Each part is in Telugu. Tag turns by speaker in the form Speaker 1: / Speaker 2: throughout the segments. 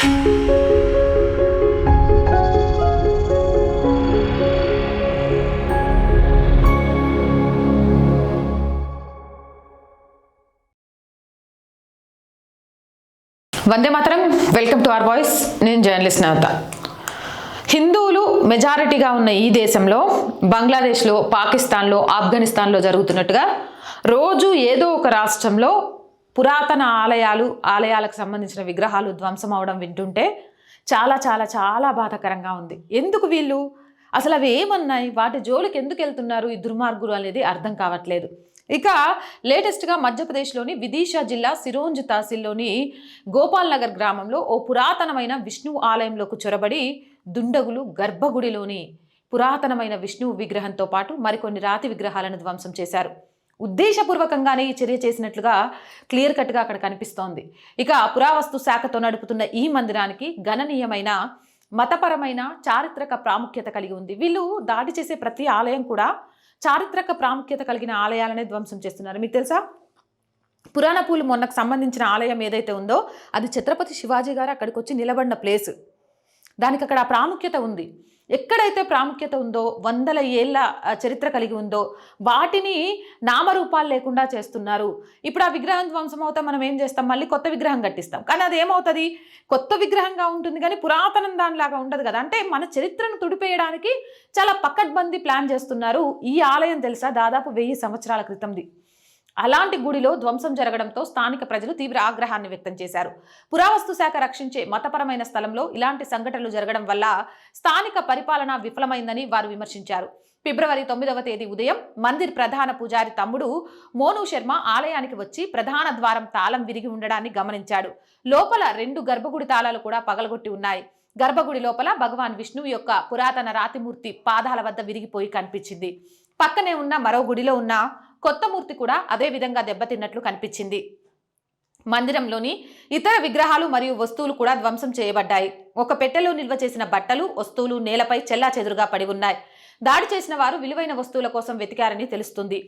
Speaker 1: Vande Mataram. Welcome to our voice. నేను జర్నలిస్ట్ నవత. హిందువులు మెజారిటీగా ఉన్న ఈ దేశంలో బంగ్లాదేశ్లో, పాకిస్తాన్లో, ఆఫ్ఘనిస్తాన్లో జరుగుతున్నట్టుగా రోజు ఏదో ఒక రాష్ట్రంలో పురాతన ఆలయాలకు సంబంధించిన విగ్రహాలు ధ్వంసం అవడం వింటుంటే చాలా చాలా చాలా బాధాకరంగా ఉంది. ఎందుకు వీళ్ళు అసలు అవి ఏమన్నాయి, వాటి జోలికి ఎందుకు వెళ్తున్నారు ఈ దుర్మార్గులు అనేది అర్థం కావట్లేదు. ఇక లేటెస్ట్గా మధ్యప్రదేశ్లోని విదిషా జిల్లా సిరోంజ్ తహసీల్లోని గోపాల్ నగర్ గ్రామంలో ఓ పురాతనమైన విష్ణు ఆలయంలోకి చొరబడి దుండగులు గర్భగుడిలోని పురాతనమైన విష్ణువు విగ్రహంతో పాటు మరికొన్ని రాతి విగ్రహాలను ధ్వంసం చేశారు. ఉద్దేశపూర్వకంగానే ఈ చర్య చేసినట్లుగా క్లియర్ కట్గా అక్కడ కనిపిస్తోంది. ఇక పురావస్తు శాఖతో నడుపుతున్న ఈ మందిరానికి గణనీయమైన మతపరమైన చారిత్రక ప్రాముఖ్యత కలిగి ఉంది. వీళ్ళు దాడి చేసే ప్రతి ఆలయం కూడా చారిత్రక ప్రాముఖ్యత కలిగిన ఆలయాలనే ధ్వంసం చేస్తున్నారు. మీకు తెలుసా, పురాణపూలు మొన్నకు సంబంధించిన ఆలయం ఏదైతే ఉందో అది ఛత్రపతి శివాజీ గారు అక్కడికి వచ్చి నిలబడిన ప్లేస్. దానికి అక్కడ ప్రాముఖ్యత ఉంది. ఎక్కడైతే ప్రాముఖ్యత ఉందో, వందల ఏళ్ళ చరిత్ర కలిగి ఉందో వాటిని నామరూపాలు లేకుండా చేస్తున్నారు. ఇప్పుడు ఆ విగ్రహం ధ్వంసం అవుతా మనం ఏం చేస్తాం, మళ్ళీ కొత్త విగ్రహం కట్టిస్తాం. కానీ అది ఏమవుతుంది, కొత్త విగ్రహంగా ఉంటుంది కానీ పురాతనం దానిలాగా ఉండదు కదా. అంటే మన చరిత్రను తుడిపేయడానికి చాలా పకడ్బందీ ప్లాన్ చేస్తున్నారు. ఈ ఆలయం తెలుసా, దాదాపు 1000 సంవత్సరాల క్రితంది. అలాంటి గుడిలో ధ్వంసం జరగడంతో స్థానిక ప్రజలు తీవ్ర ఆగ్రహాన్ని వ్యక్తం చేశారు. పురావస్తు శాఖ రక్షించే మతపరమైన స్థలంలో ఇలాంటి సంఘటనలు జరగడం వల్ల స్థానిక పరిపాలన విఫలమైందని వారు విమర్శించారు. ఫిబ్రవరి 9వ తేదీ ఉదయం మందిర్ ప్రధాన పూజారి తమ్ముడు మోను శర్మ ఆలయానికి వచ్చి ప్రధాన ద్వారం తాళం విరిగి ఉండడాన్ని గమనించాడు. లోపల 2 గర్భగుడి తాళాలు కూడా పగలగొట్టి ఉన్నాయి. గర్భగుడి లోపల భగవాన్ విష్ణువు యొక్క పురాతన రాతిమూర్తి పాదాల వద్ద విరిగిపోయి కనిపించింది. పక్కనే ఉన్న మరో గుడిలో ఉన్న కొత్త మూర్తి కూడా అదే విధంగా దెబ్బతిన్నట్లు కనిపించింది. మందిరంలోని ఇతర విగ్రహాలు మరియు వస్తువులు కూడా ధ్వంసం చేయబడ్డాయి. ఒక పెట్టెలో నిల్వ చేసిన బట్టలు, వస్తువులు నేలపై చెల్లాచెదురుగా పడి ఉన్నాయి. దాడి చేసిన వారు విలువైన వస్తువుల కోసం వెతికారని తెలుస్తుంది.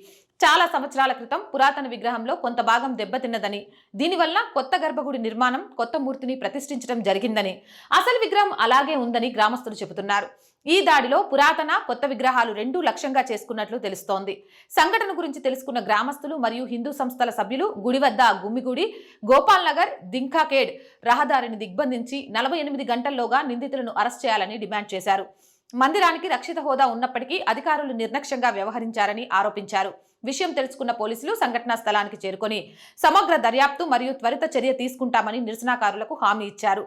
Speaker 1: చాలా సంవత్సరాల క్రితం పురాతన విగ్రహంలో కొంత భాగం దెబ్బతిన్నదని, దీనివల్ల కొత్త గర్భగుడి నిర్మాణం, కొత్త మూర్తిని ప్రతిష్ఠించడం జరిగిందని, అసలు విగ్రహం అలాగే ఉందని గ్రామస్తులు చెబుతున్నారు. ఈ దాడిలో పురాతన, కొత్త విగ్రహాలు 2 లక్ష్యంగా చేసుకున్నట్లు తెలుస్తోంది. సంఘటన గురించి తెలుసుకున్న గ్రామస్తులు మరియు హిందూ సంస్థల సభ్యులు గుడి వద్ద గుమ్మిగూడి గోపాల్ నగర్ దింకాఖేడ్ రహదారిని దిగ్బంధించి 48 గంటల్లోగా నిందితులను అరెస్ట్ చేయాలని డిమాండ్ చేశారు. మందిరానికి రక్షిత హోదా ఉన్నప్పటికీ అధికారులు నిర్లక్ష్యంగా వ్యవహరించారని ఆరోపించారు. విషయం తెలుసుకున్న పోలీసులు సంఘటనా స్థలానికి చేరుకొని సమగ్ర దర్యాప్తు మరియు త్వరిత చర్య తీసుకుంటామని నిరసనకారులకు హామీ ఇచ్చారు.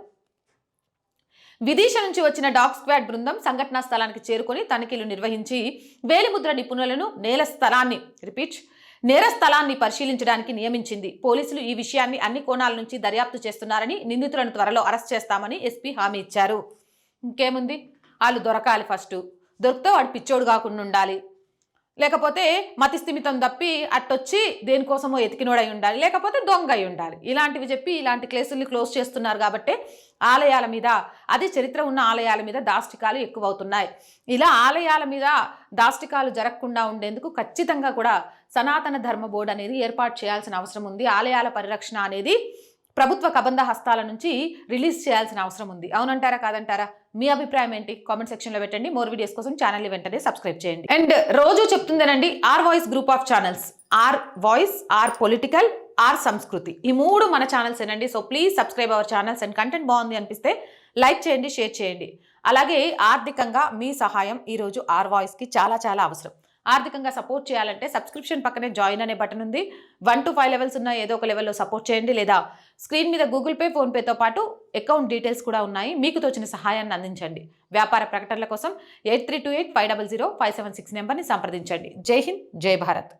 Speaker 1: విదేశ నుంచి వచ్చిన డాగ్ స్క్వాడ్ బృందం సంఘటనా స్థలానికి చేరుకొని తనిఖీలు నిర్వహించి వేలిముద్ర నిపుణులను నేర స్థలాన్ని పరిశీలించడానికి నియమించింది. పోలీసులు ఈ విషయాన్ని అన్ని కోణాల నుంచి దర్యాప్తు చేస్తున్నారని, నిందితులను త్వరలో అరెస్ట్ చేస్తామని ఎస్పీ హామీ ఇచ్చారు. ఇంకేముంది, వాళ్ళు దొరకాలి. ఫస్ట్ దొరికితే వాడు పిచ్చోడు కాకుండా ఉండాలి, లేకపోతే మతిస్థిమితం తప్పి అట్టొచ్చి దేనికోసమో ఎతికినోడై ఉండాలి, లేకపోతే దొంగ అయి ఉండాలి. ఇలాంటివి చెప్పి ఇలాంటి కేసుల్ని క్లోజ్ చేస్తున్నారు. కాబట్టి ఆలయాల మీద, అది చరిత్ర ఉన్న ఆలయాల మీద దాష్టికాలు ఎక్కువ అవుతున్నాయి. ఇలా ఆలయాల మీద దాష్టికాలు జరగకుండా ఉండేందుకు ఖచ్చితంగా కూడా సనాతన ధర్మ బోర్డు అనేది ఏర్పాటు చేయాల్సిన అవసరం ఉంది. ఆలయాల పరిరక్షణ అనేది ప్రభుత్వ కబంధ హస్తాల నుంచి రిలీజ్ చేయాల్సిన అవసరం ఉంది. అవునంటారా, కాదంటారా? మీ అభిప్రాయం ఏంటి? కామెంట్ సెక్షన్లో పెట్టండి. మోర్ వీడియోస్ కోసం ఛానల్ని వెంటనే సబ్స్క్రైబ్ చేయండి. అండ్ రోజు చెప్తుందేనండి, R voice group of channels, R voice, R political, R Sanskriti, ఈ 3 మన ఛానల్స్ ఏనండి. So please subscribe our channels. And content బాగుంది అనిపిస్తే లైక్ చేయండి, షేర్ చేయండి. అలాగే ఆర్థికంగా మీ సహాయం ఈరోజు ఆర్ వాయిస్కి చాలా చాలా అవసరం. ఆర్థికంగా సపోర్ట్ చేయాలంటే సబ్స్క్రిప్షన్ పక్కనే జాయిన్ అనే బటన్ ఉంది. 1 to 5 లెవెల్స్ ఉన్న ఏదో ఒక లెవెల్లో సపోర్ట్ చేయండి, లేదా స్క్రీన్ మీద గూగుల్ పే, ఫోన్పేతో పాటు అకౌంట్ డీటెయిల్స్ కూడా ఉన్నాయి. మీకు తోచిన సహాయాన్ని అందించండి. వ్యాపార ప్రకటనల కోసం 8328500576 నెంబర్ని సంప్రదించండి. జై హింద్, జై భారత్.